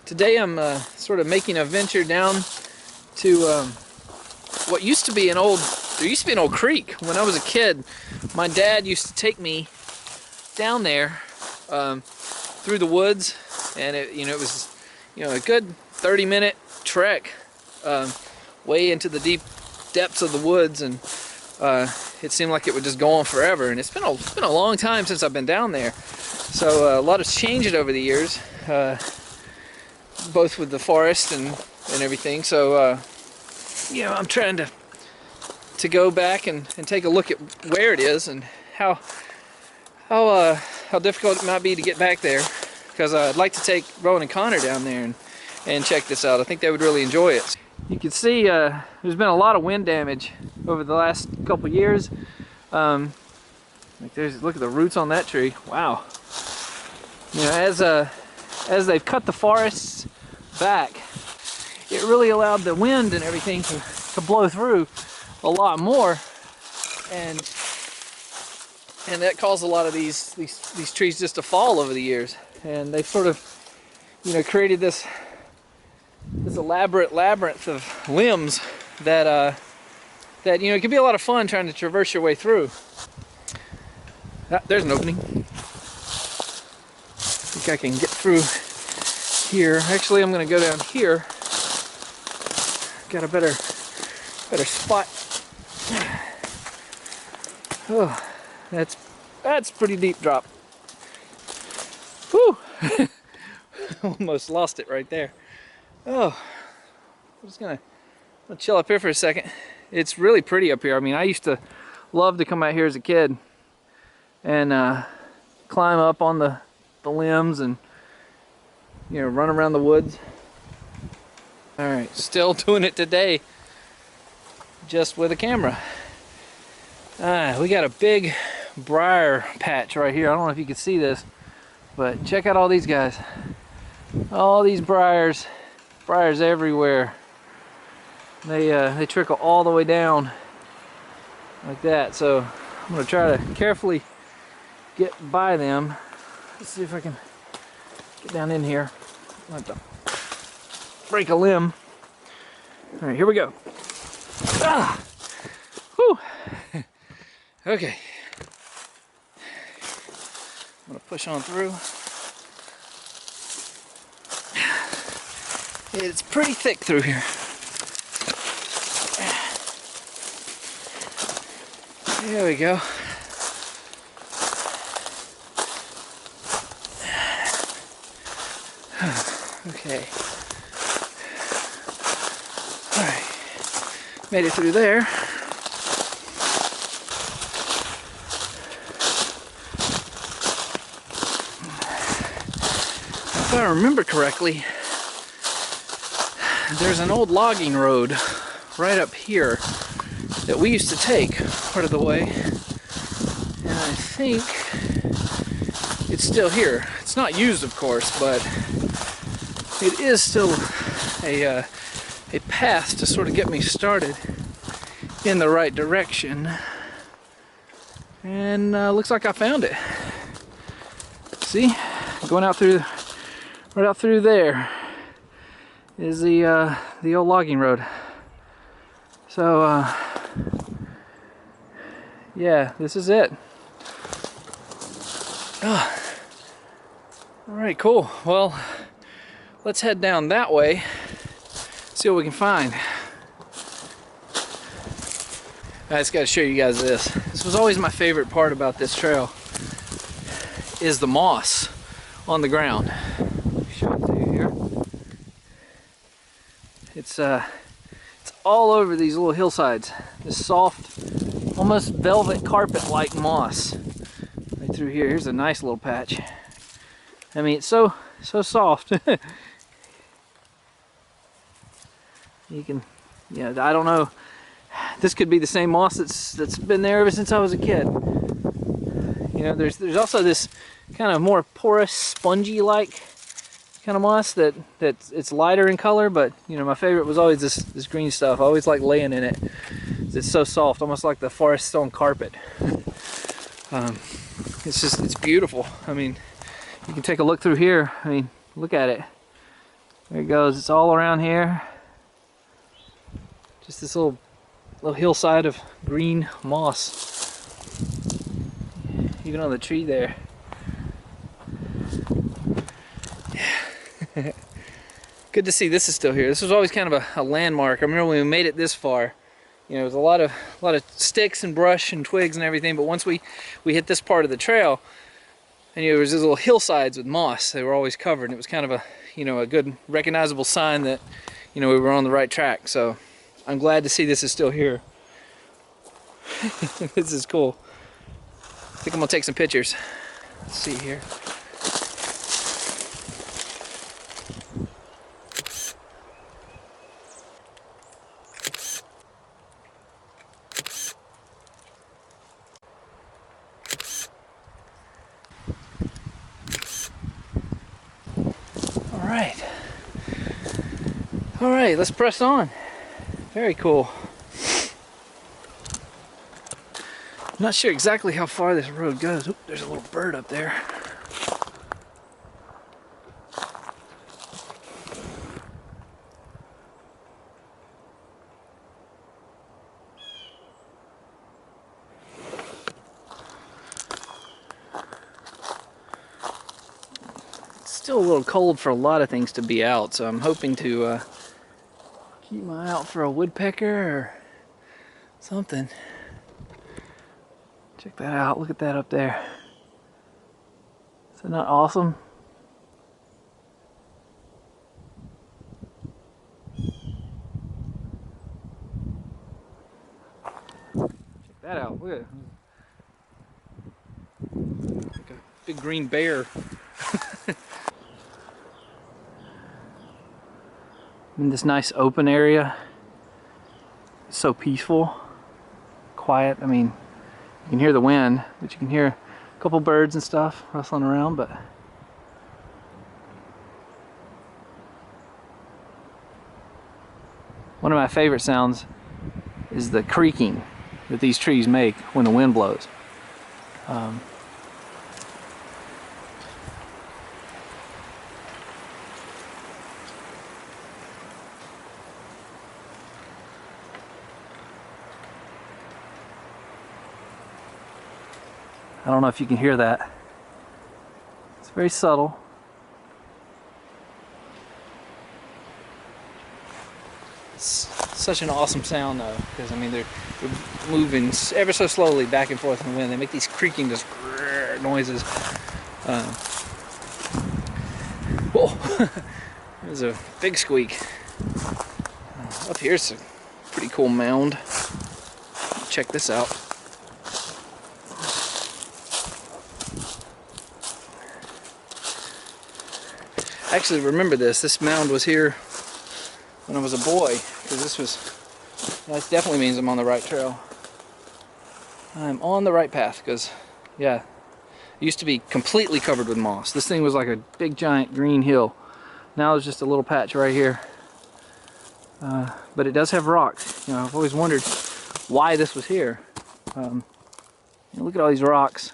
Today I'm sort of making a venture down to what used to be an old, there used to be an old creek. When I was a kid, my dad used to take me down there through the woods, and it was a good 30-minute trek way into the deep depths of the woods, and it seemed like it would just go on forever. And it's been a long time since I've been down there, so a lot has changed over the years, both with the forest and everything. So I'm trying to go back and take a look at where it is and how difficult it might be to get back there, because I'd like to take Rowan and Connor down there and check this out. I think they would really enjoy it. You can see there's been a lot of wind damage over the last couple years. Look at the roots on that tree. Wow. As they've cut the forests back, it really allowed the wind and everything to blow through a lot more, and that caused a lot of these trees just to fall over the years. And they've sort of created this elaborate labyrinth of limbs that it can be a lot of fun trying to traverse your way through. There's an opening. I think I can get through here. Actually, I'm going to go down here. Got a better spot. Oh, that's pretty deep drop. Whew! Almost lost it right there. Oh, I'm just gonna chill up here for a second. It's really pretty up here. I mean, I used to love to come out here as a kid and climb up on the limbs and run around the woods. All right, still doing it today, just with a camera. We got a big briar patch right here. I don't know if you can see this, but check out all these guys. All these briars everywhere. They trickle all the way down like that. So I'm gonna try to carefully get by them. Let's see if I can get down in here. I'll have to break a limb. All right, here we go. Ah! Whew. Okay. I'm gonna push on through. It's pretty thick through here. There we go. Okay. All right. Made it through there. If I remember correctly, there's an old logging road right up here that we used to take part of the way, and I think it's still here. It's not used, of course, but it is still a path to sort of get me started in the right direction. And looks like I found it. See, going out through, right out through there is the old logging road. So yeah, this is it. Oh. All right, cool. Well, let's head down that way, see what we can find. I just got to show you guys this. This was always my favorite part about this trail, is the moss on the ground. Show it to you here. It's all over these little hillsides. This soft, almost velvet carpet-like moss right through here. Here's a nice little patch. I mean, it's so soft. You can, I don't know. This could be the same moss that's been there ever since I was a kid. There's also this kind of more porous, spongy-like kind of moss it's lighter in color, but my favorite was always this green stuff. I always like laying in it. It's so soft, almost like the forest stone carpet. It's beautiful. I mean, you can take a look through here. I mean, look at it. There it goes. It's all around here. Just this little hillside of green moss. Even on the tree there. Yeah. Good to see this is still here. This was always kind of a landmark. I remember when we made it this far, you know, it was a lot of sticks and brush and twigs and everything, but once we hit this part of the trail, and you know, there was these little hillsides with moss. They were always covered, and it was kind of a, you know, a good recognizable sign that, you know, we were on the right track. So I'm glad to see this is still here. This is cool. I think I'm gonna take some pictures. Let's see here. All right, let's press on. Very cool. I'm not sure exactly how far this road goes. Oop, there's a little bird up there. It's still a little cold for a lot of things to be out, so I'm hoping to keep my eye out for a woodpecker or something. Check that out. Look at that up there. Is that not awesome? Check that out. Look at it. Like a big green bear. In this nice open area. It's so peaceful, quiet. I mean, you can hear the wind, but you can hear a couple birds and stuff rustling around, but one of my favorite sounds is the creaking that these trees make when the wind blows. I don't know if you can hear that. It's very subtle. It's such an awesome sound though, because I mean they're moving ever so slowly back and forth in the wind. They make these creaking, just noises. Whoa! There's a big squeak. Up here's a pretty cool mound. Check this out. I actually remember this mound was here when I was a boy, because this was, that definitely means I'm on the right trail. I'm on the right path, because, yeah, it used to be completely covered with moss. This thing was like a big giant green hill. Now there's just a little patch right here. But it does have rocks. You know, I've always wondered why this was here. Look at all these rocks.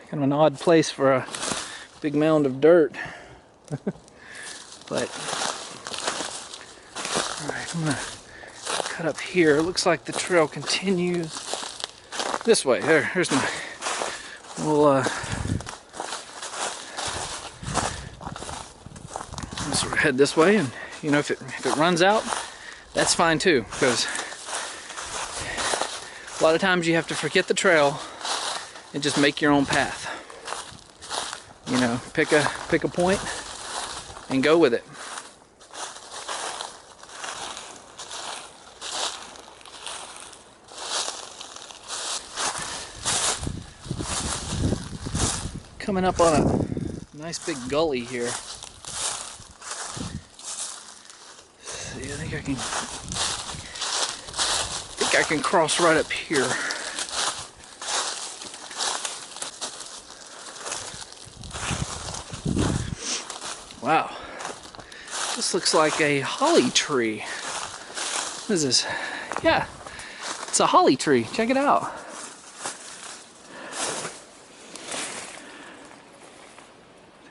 Kind of an odd place for a big mound of dirt. But alright, I'm gonna cut up here. It looks like the trail continues this way. Here's my little sort of head this way, and you know, if it runs out, that's fine too, because a lot of times you have to forget the trail and just make your own path. You know, pick a point and go with it. Coming up on a nice big gully here. See, I think I can cross right up here. Wow, this looks like a holly tree. What is this? Yeah, it's a holly tree. Check it out.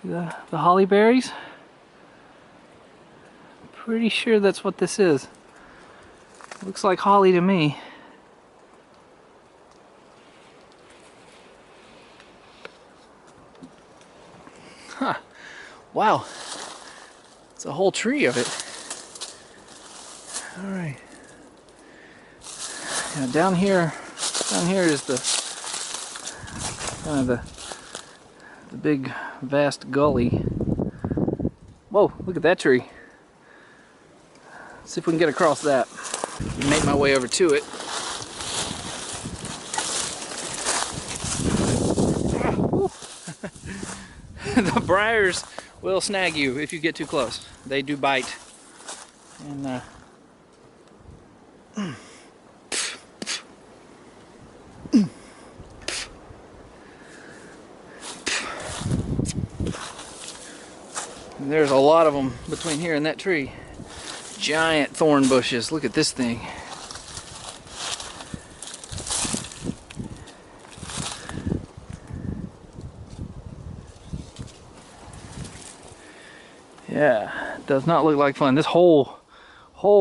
See the holly berries? Pretty sure that's what this is. Looks like holly to me. Huh. Wow. It's a whole tree of it. Alright. Now down here is the kind of the big vast gully. Whoa, look at that tree. Let's see if we can get across that. Make my way over to it. The briars will snag you if you get too close. They do bite. And there's a lot of them between here and that tree. Giant thorn bushes. Look at this thing. Yeah, it does not look like fun. This whole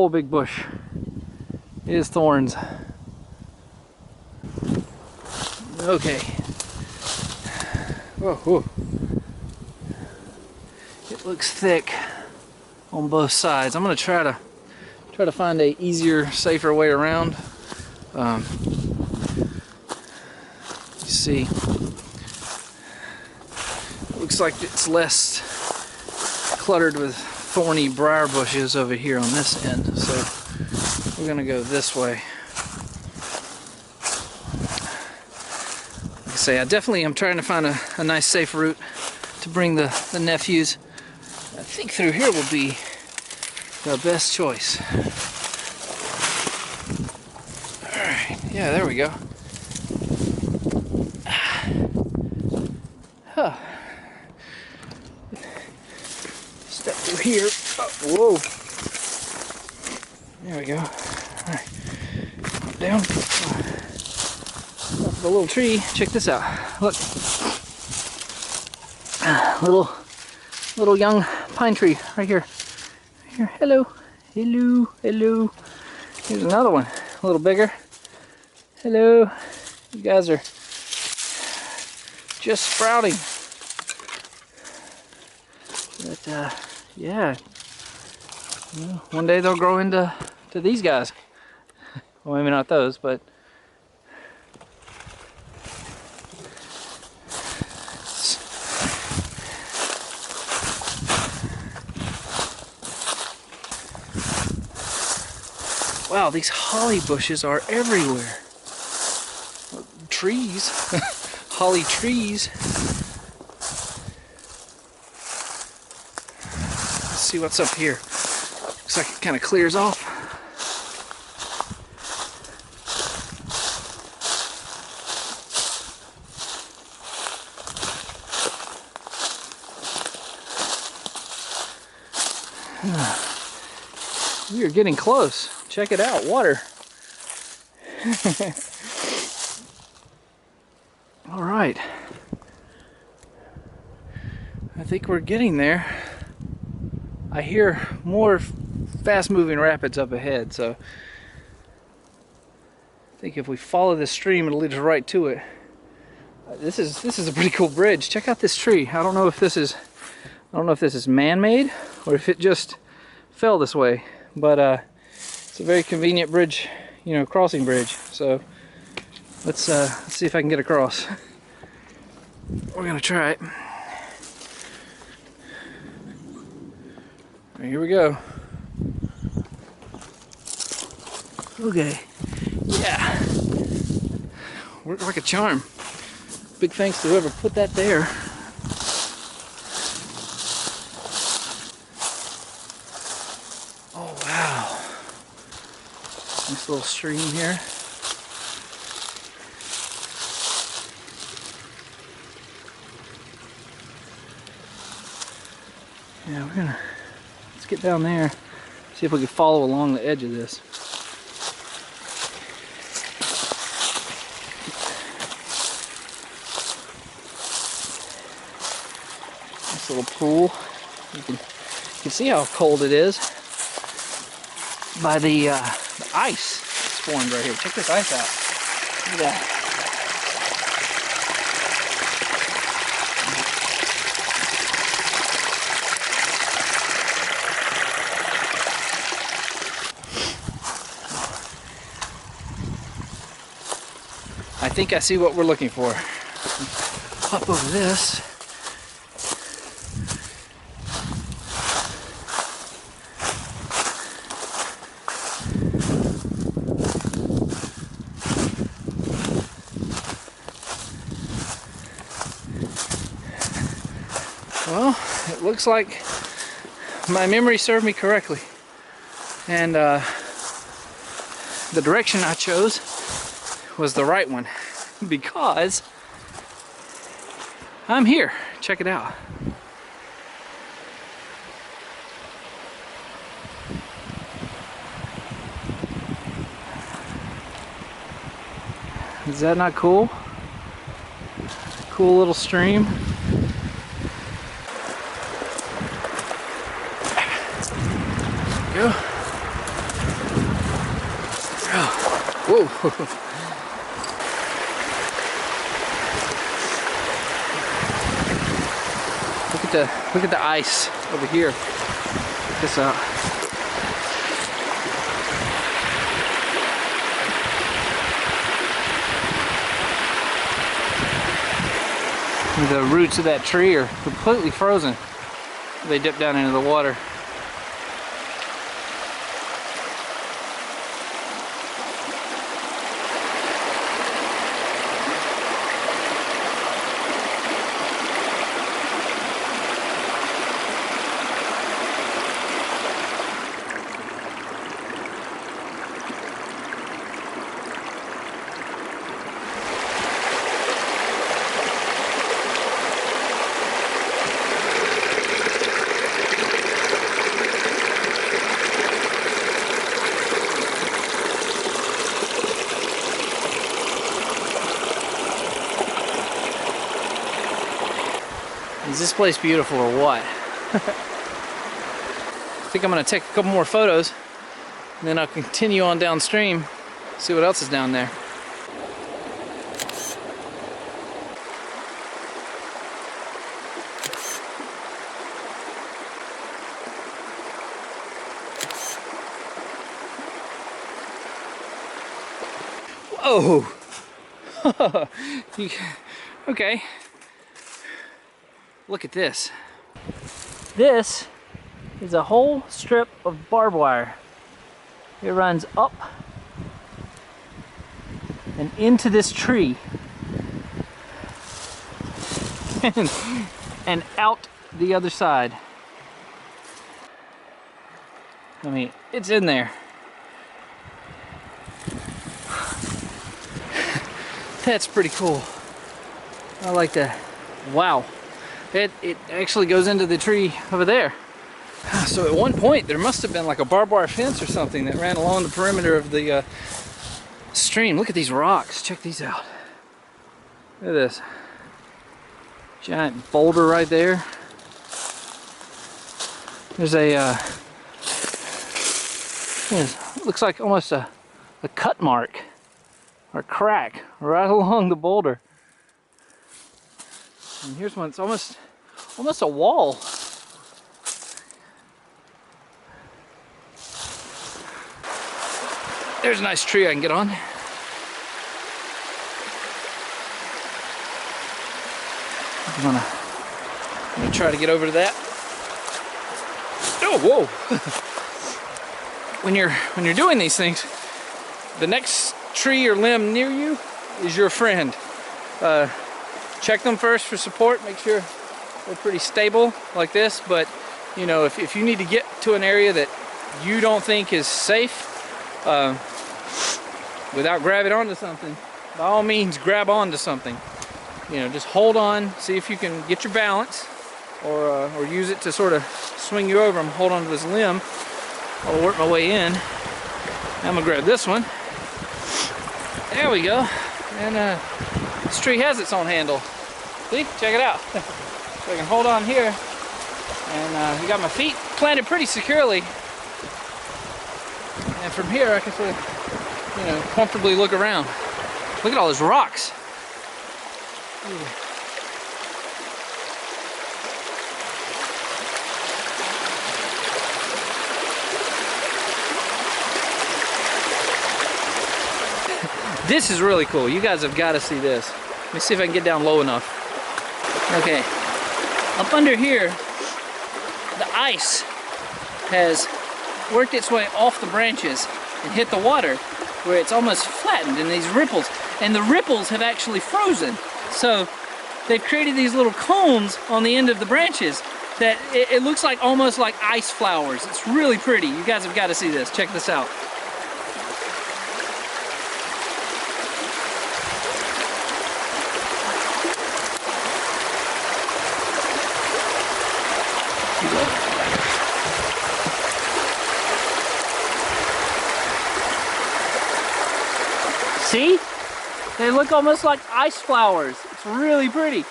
big bush is thorns. Okay. Whoa, whoa. It looks thick on both sides. I'm gonna try to find a easier, safer way around. You see, it looks like it's less cluttered with thorny briar bushes over here on this end, so we're gonna go this way. Like I say, I'm trying to find a nice safe route to bring the nephews. I think through here will be the best choice. Alright, yeah, there we go. Huh. Step through here. Oh, whoa. There we go. Alright. Down. Up the little tree. Check this out. Look. Little young pine tree right here. Here. Hello. Hello. Hello. Here's another one. A little bigger. Hello. You guys are just sprouting. But yeah, well, one day they'll grow into these guys. Well, maybe not those, but wow, these holly bushes are everywhere. Trees, holly trees. Let's see what's up here. Looks like it kind of clears off. We are getting close. Check it out, water. All right. I think we're getting there. I hear more fast-moving rapids up ahead, so I think if we follow this stream, it'll lead us right to it. This is a pretty cool bridge. Check out this tree. I don't know if this is man-made or if it just fell this way, but it's a very convenient bridge, you know, crossing bridge. So let's see if I can get across. We're gonna try it. Right, here we go. Okay. Yeah. Worked like a charm. Big thanks to whoever put that there. Oh wow. Nice little stream here. Yeah, let's get down there, see if we can follow along the edge of this. This little pool. You can see how cold it is by the ice that's formed right here. Check this ice out. Look at that. I think I see what we're looking for. Hop over this. Well, it looks like my memory served me correctly. And the direction I chose was the right one because I'm here. Check it out. Is that not cool? Cool little stream. Go. Oh. Whoa. Look at the ice over here. Check this out. The roots of that tree are completely frozen. They dip down into the water. Is this place beautiful or what? I think I'm gonna take a couple more photos and then I'll continue on downstream, see what else is down there. Whoa! Okay. Look at this. This is a whole strip of barbed wire. It runs up and into this tree and out the other side. I mean, it's in there. That's pretty cool. I like that. Wow. It actually goes into the tree over there. So at one point there must have been like a barbed wire fence or something that ran along the perimeter of the stream. Look at these rocks. Check these out. Look at this. Giant boulder right there. There's a looks like almost a cut mark or crack right along the boulder. And here's one. It's almost a wall. There's a nice tree I can get on. I'm gonna try to get over to that. Oh, whoa! When you're doing these things, the next tree or limb near you is your friend. Check them first for support. Make sure they're pretty stable like this. But you know, if you need to get to an area that you don't think is safe, without grabbing onto something, by all means grab onto something. You know, just hold on, see if you can get your balance, or use it to sort of swing you over. I'm hold on to this limb. I'll work my way in. I'm gonna grab this one. There we go. And this tree has its own handle. See? Check it out. So I can hold on here And I got my feet planted pretty securely. And from here I can sort of, you know, comfortably look around. Look at all those rocks. Ooh. This is really cool. You guys have got to see this. Let me see if I can get down low enough. Okay. Up under here, the ice has worked its way off the branches and hit the water where it's almost flattened in these ripples. And the ripples have actually frozen. So they've created these little cones on the end of the branches that it looks like almost like ice flowers. It's really pretty. You guys have got to see this. Check this out. See? They look almost like ice flowers. It's really pretty.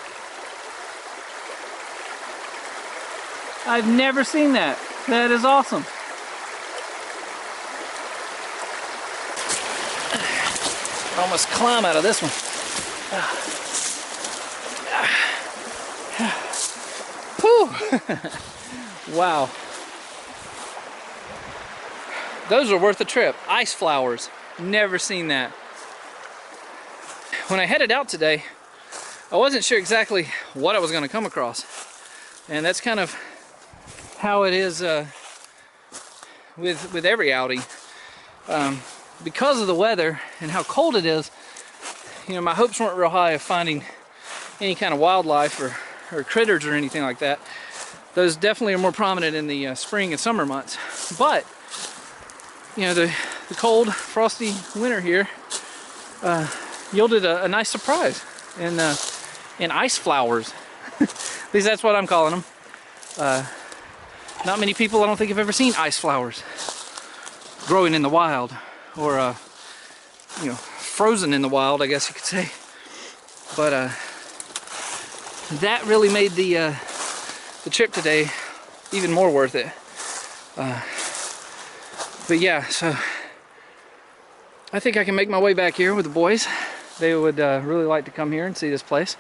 I've never seen that. That is awesome. I almost climb out of this one. Whew. Wow. Those are worth the trip. Ice flowers. Never seen that. When I headed out today, I wasn't sure exactly what I was going to come across. And that's kind of how it is with every outing. Because of the weather and how cold it is, you know, my hopes weren't real high of finding any kind of wildlife or critters or anything like that. Those definitely are more prominent in the spring and summer months. But, you know, the cold, frosty winter here yielded a nice surprise in ice flowers. At least that's what I'm calling them. Not many people, I don't think, have ever seen ice flowers growing in the wild, or you know, frozen in the wild, I guess you could say. But that really made the trip today even more worth it. But yeah, so I think I can make my way back here with the boys. They would really like to come here and see this place.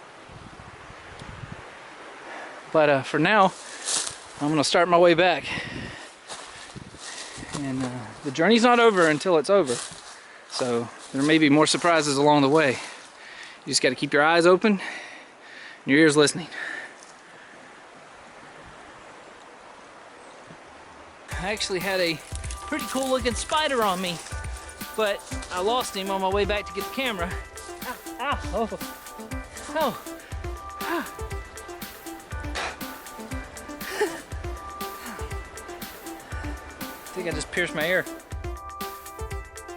But for now, I'm gonna start my way back. And the journey's not over until it's over. So there may be more surprises along the way. You just gotta keep your eyes open and your ears listening. I actually had a pretty cool looking spider on me, but I lost him on my way back to get the camera. Ah, oh, oh. Ah. I think I just pierced my ear.